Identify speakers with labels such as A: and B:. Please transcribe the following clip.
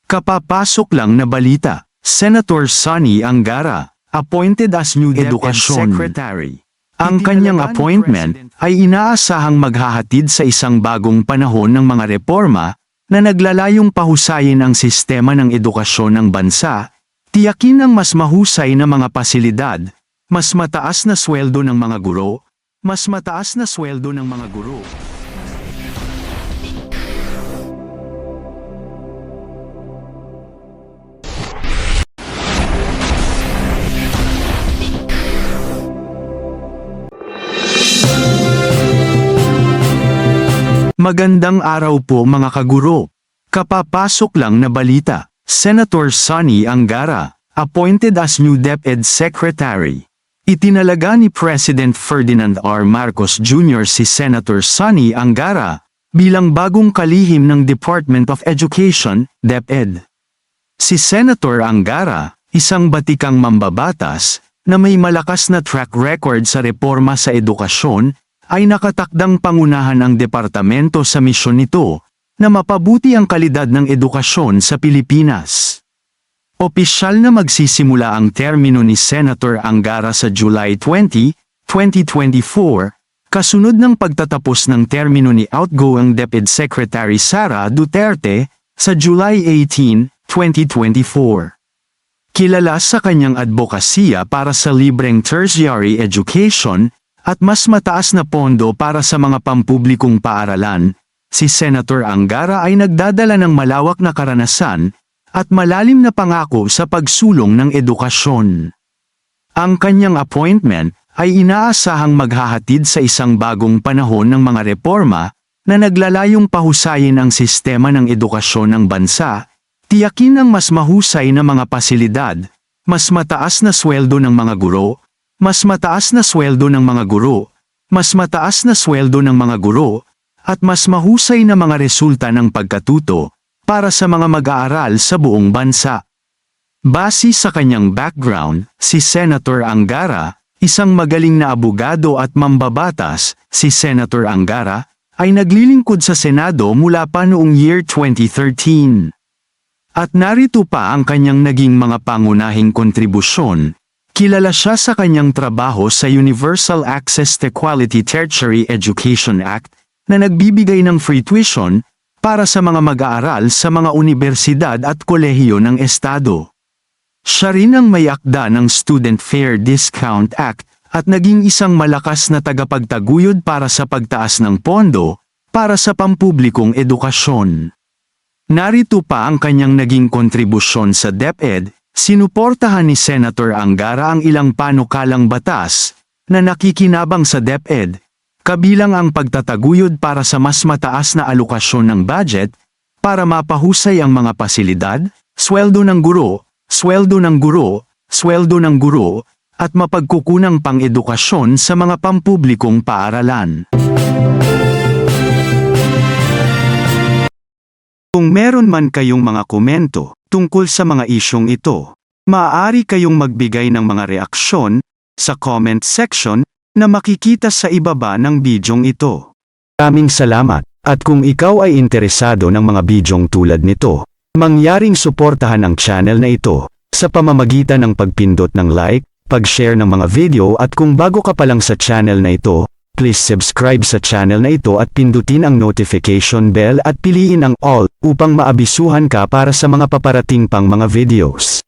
A: Kapapasok lang na balita, Senator Sonny Angara, appointed as new Education Secretary. Ang kanyang appointment ay inaasahang maghahatid sa isang bagong panahon ng mga reforma na naglalayong pahusayin ang sistema ng edukasyon ng bansa, tiyakin ang mas mahusay na mga pasilidad, mas mataas na sweldo ng mga guro, Magandang araw po mga kaguro. Kapapasok lang na balita, Senator Sonny Angara, appointed as new DepEd Secretary. Itinalaga ni President Ferdinand R. Marcos Jr. si Senator Sonny Angara bilang bagong kalihim ng Department of Education, DepEd. Si Senator Angara, isang batikang mambabatas na may malakas na track record sa reforma sa edukasyon, ay nakatakdang pangunahan ang departamento sa misyon nito na mapabuti ang kalidad ng edukasyon sa Pilipinas. Opisyal na magsisimula ang termino ni Senator Angara sa July 20, 2024, kasunod ng pagtatapos ng termino ni outgoing DepEd Secretary Sara Duterte sa July 18, 2024. Kilala sa kanyang advokasya para sa libreng tertiary education at mas mataas na pondo para sa mga pampublikong paaralan, si Senator Angara ay nagdadala ng malawak na karanasan at malalim na pangako sa pagsulong ng edukasyon. Ang kanyang appointment ay inaasahang maghahatid sa isang bagong panahon ng mga reforma na naglalayong pahusayin ang sistema ng edukasyon ng bansa, tiyakin ang mas mahusay na mga pasilidad, mas mataas na sweldo ng mga guro, mas mataas na sweldo ng mga guro, at mas mahusay na mga resulta ng pagkatuto para sa mga mag-aaral sa buong bansa. Base sa kanyang background, si Senator Angara, isang magaling na abogado at mambabatas, si Senator Angara, ay naglilingkod sa Senado mula pa noong year 2013. At narito pa ang kanyang naging mga pangunahing kontribusyon. Kilala siya sa kanyang trabaho sa Universal Access to Quality Tertiary Education Act na nagbibigay ng free tuition para sa mga mag-aaral sa mga universidad at kolehiyo ng Estado. Siya rin ang may akda ng Student Fare Discount Act at naging isang malakas na tagapagtaguyod para sa pagtaas ng pondo para sa pampublikong edukasyon. Narito pa ang kanyang naging kontribusyon sa DepEd. Sinuportahan ni Senator Angara ang ilang panukalang batas na nakikinabang sa DepEd, kabilang ang pagtataguyod para sa mas mataas na alokasyon ng budget para mapahusay ang mga pasilidad, sweldo ng guro, at mapagkukunang pang-edukasyon sa mga pampublikong paaralan. Kung meron man kayong mga komento tungkol sa mga isyong ito, maaari kayong magbigay ng mga reaksyon sa comment section na makikita sa ibaba ng bidyong ito. Maraming salamat, at kung ikaw ay interesado ng mga bidyong tulad nito, mangyaring suportahan ang channel na ito sa pamamagitan ng pagpindot ng like, pag-share ng mga video, at kung bago ka pa lang sa channel na ito, please subscribe sa channel na ito at pindutin ang notification bell at piliin ang all upang maabisuhan ka para sa mga paparating pang mga videos.